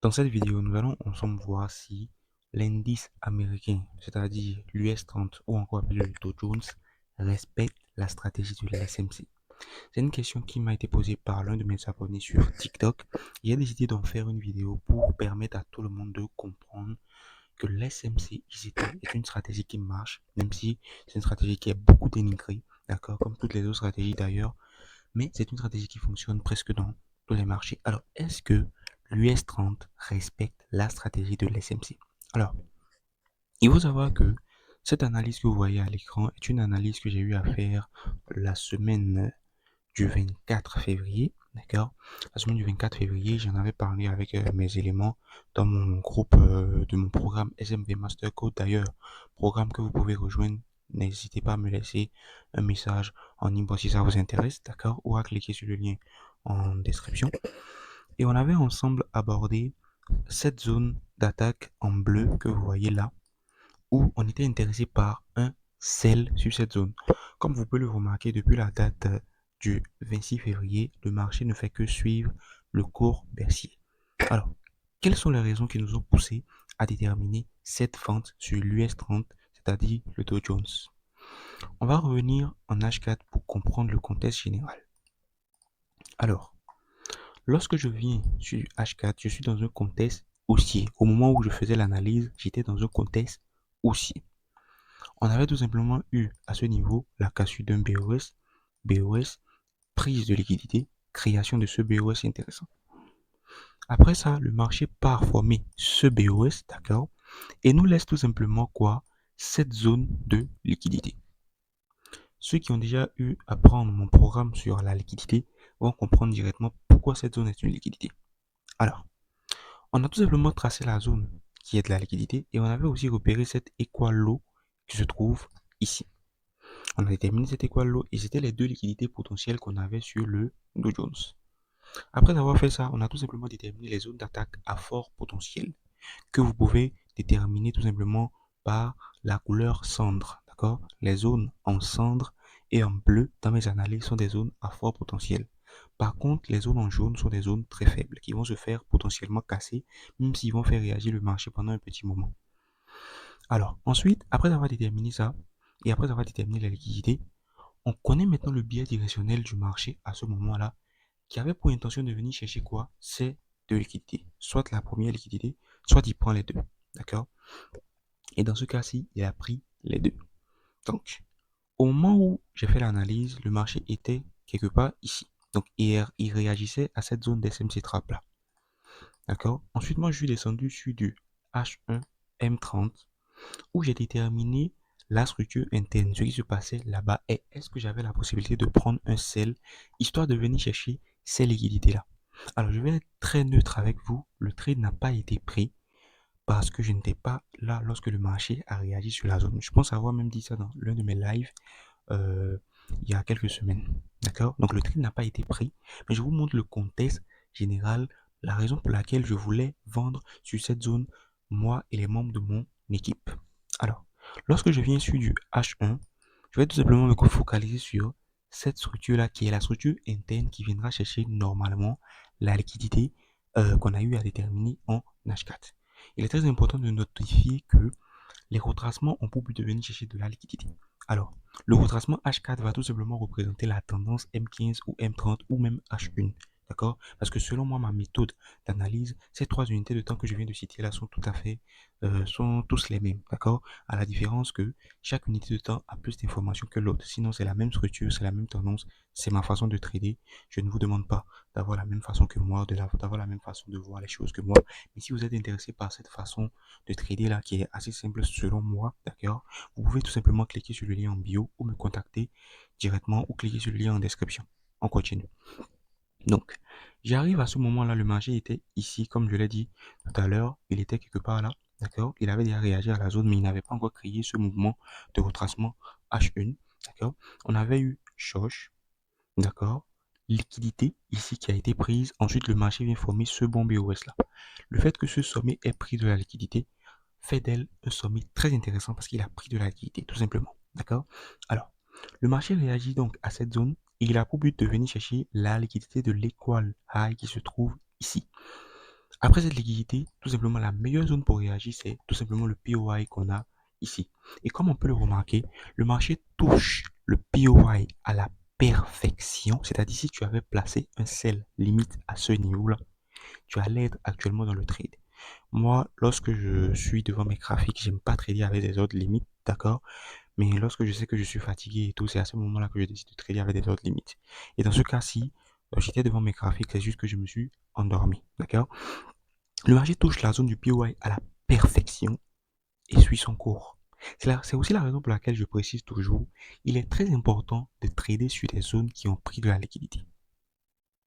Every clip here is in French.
Dans cette vidéo, nous allons ensemble voir si l'indice américain, c'est-à-dire l'US 30 ou encore appelé le Dow Jones, respecte la stratégie de l'SMC. C'est une question qui m'a été posée par l'un de mes abonnés sur TikTok. J'ai décidé d'en faire une vidéo pour permettre à tout le monde de comprendre que l'SMC est une stratégie qui marche, même si c'est une stratégie qui est beaucoup dénigrée, d'accord, comme toutes les autres stratégies d'ailleurs, mais c'est une stratégie qui fonctionne presque dans tous les marchés. Alors, est-ce que l'US 30 respecte la stratégie de l'SMC? Alors, il faut savoir que cette analyse que vous voyez à l'écran est une analyse que j'ai eu à faire la semaine du 24 février, d'accord? La semaine du 24 février, j'en avais parlé avec mes éléments dans mon groupe de mon programme SMB Master Code. D'ailleurs, programme que vous pouvez rejoindre. N'hésitez pas à me laisser un message en inbox si ça vous intéresse, d'accord? Ou à cliquer sur le lien en description. Et on avait ensemble abordé cette zone d'attaque en bleu que vous voyez là, où on était intéressé par un sell sur cette zone. Comme vous pouvez le remarquer, depuis la date du 26 février, le marché ne fait que suivre le cours baissier. Alors, quelles sont les raisons qui nous ont poussé à déterminer cette vente sur l'US 30, c'est-à-dire le Dow Jones? On va revenir en H4 pour comprendre le contexte général. Alors, lorsque je viens sur H4, je suis dans un contexte haussier. Au moment où je faisais l'analyse, j'étais dans un contexte haussier. On avait tout simplement eu à ce niveau la cassure d'un BOS, prise de liquidité, création de ce BOS intéressant. Après ça, le marché part former ce BOS, d'accord, et nous laisse tout simplement quoi? Cette zone de liquidité. Ceux qui ont déjà eu à prendre mon programme sur la liquidité vont comprendre directement pourquoi cette zone est une liquidité. Alors, on a tout simplement tracé la zone qui est de la liquidité et on avait aussi repéré cette équal low qui se trouve ici. On a déterminé cette équal low et c'était les deux liquidités potentielles qu'on avait sur le Dow Jones. Après avoir fait ça, on a tout simplement déterminé les zones d'attaque à fort potentiel que vous pouvez déterminer tout simplement par la couleur cendre. D'accord? Les zones en cendre et en bleu dans mes analyses sont des zones à fort potentiel. Par contre, les zones en jaune sont des zones très faibles qui vont se faire potentiellement casser, même s'ils vont faire réagir le marché pendant un petit moment. Alors, ensuite, après avoir déterminé ça, et après avoir déterminé la liquidité, on connaît maintenant le biais directionnel du marché à ce moment-là, qui avait pour intention de venir chercher quoi? C'est deux liquidités. Soit la première liquidité, soit il prend les deux. D'accord? Et dans ce cas-ci, il a pris les deux. Donc, au moment où j'ai fait l'analyse, le marché était quelque part ici. Donc, il réagissait à cette zone d'SMC trap là. D'accord? Ensuite, moi, je suis descendu sur du H1 M30 où j'ai déterminé la structure interne, ce qui se passait là-bas et est-ce que j'avais la possibilité de prendre un sell histoire de venir chercher ces liquidités-là. Alors, je vais être très neutre avec vous. Le trade n'a pas été pris parce que je n'étais pas là lorsque le marché a réagi sur la zone. Je pense avoir même dit ça dans l'un de mes lives euh, il y a quelques semaines. D'accord? Donc, le trade n'a pas été pris, mais je vous montre le contexte général, la raison pour laquelle je voulais vendre sur cette zone, moi et les membres de mon équipe. Alors, lorsque je viens sur du H1, je vais tout simplement me focaliser sur cette structure-là qui est la structure interne qui viendra chercher normalement la liquidité qu'on a eu à déterminer en H4. Il est très important de notifier que les retracements ont pour but de venir chercher de la liquidité. Alors, le retracement H4 va tout simplement représenter la tendance M15 ou M30 ou même H1. D'accord? Parce que selon moi, ma méthode d'analyse, ces trois unités de temps que je viens de citer là sont tout à fait, sont tous les mêmes. D'accord? À la différence que chaque unité de temps a plus d'informations que l'autre. Sinon, c'est la même structure, c'est la même tendance, c'est ma façon de trader. Je ne vous demande pas d'avoir la même façon que moi, d'avoir la même façon de voir les choses que moi. Mais si vous êtes intéressé par cette façon de trader là qui est assez simple selon moi, d'accord, vous pouvez tout simplement cliquer sur le lien en bio ou me contacter directement ou cliquer sur le lien en description. On continue. Donc, j'arrive à ce moment-là, le marché était ici, comme je l'ai dit tout à l'heure, il était quelque part là, d'accord, il avait déjà réagi à la zone, mais il n'avait pas encore créé ce mouvement de retracement H1, d'accord. On avait eu Shosh, d'accord, liquidité ici qui a été prise, ensuite le marché vient former ce bon BOS là. Le fait que ce sommet ait pris de la liquidité fait d'elle un sommet très intéressant parce qu'il a pris de la liquidité, tout simplement. D'accord? Alors, le marché réagit donc à cette zone et il a pour but de venir chercher la liquidité de l'équal high qui se trouve ici. Après cette liquidité, tout simplement la meilleure zone pour réagir, c'est tout simplement le POI qu'on a ici. Et comme on peut le remarquer, le marché touche le POI à la perfection, c'est-à-dire si tu avais placé un sell limite à ce niveau-là, tu allais être actuellement dans le trade. Moi, lorsque je suis devant mes graphiques, j'aime pas trader avec des ordres limites, d'accord? Mais lorsque je sais que je suis fatigué et tout, c'est à ce moment-là que je décide de trader avec des ordres limites. Et dans ce cas-ci, j'étais devant mes graphiques, c'est juste que je me suis endormi, d'accord? Le marché touche la zone du POI à la perfection et suit son cours. C'est aussi la raison pour laquelle je précise toujours, il est très important de trader sur des zones qui ont pris de la liquidité.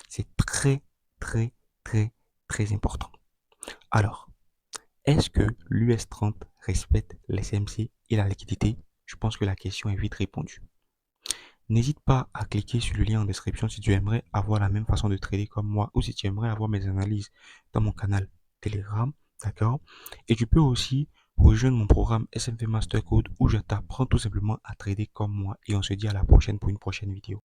C'est très, très, très, très important. Alors, est-ce que l'US 30 respecte les SMC et la liquidité? Je pense que la question est vite répondue. N'hésite pas à cliquer sur le lien en description si tu aimerais avoir la même façon de trader comme moi ou si tu aimerais avoir mes analyses dans mon canal Telegram, d'accord? Et tu peux aussi rejoindre mon programme SMV Master Code où je t'apprends tout simplement à trader comme moi et on se dit à la prochaine pour une prochaine vidéo.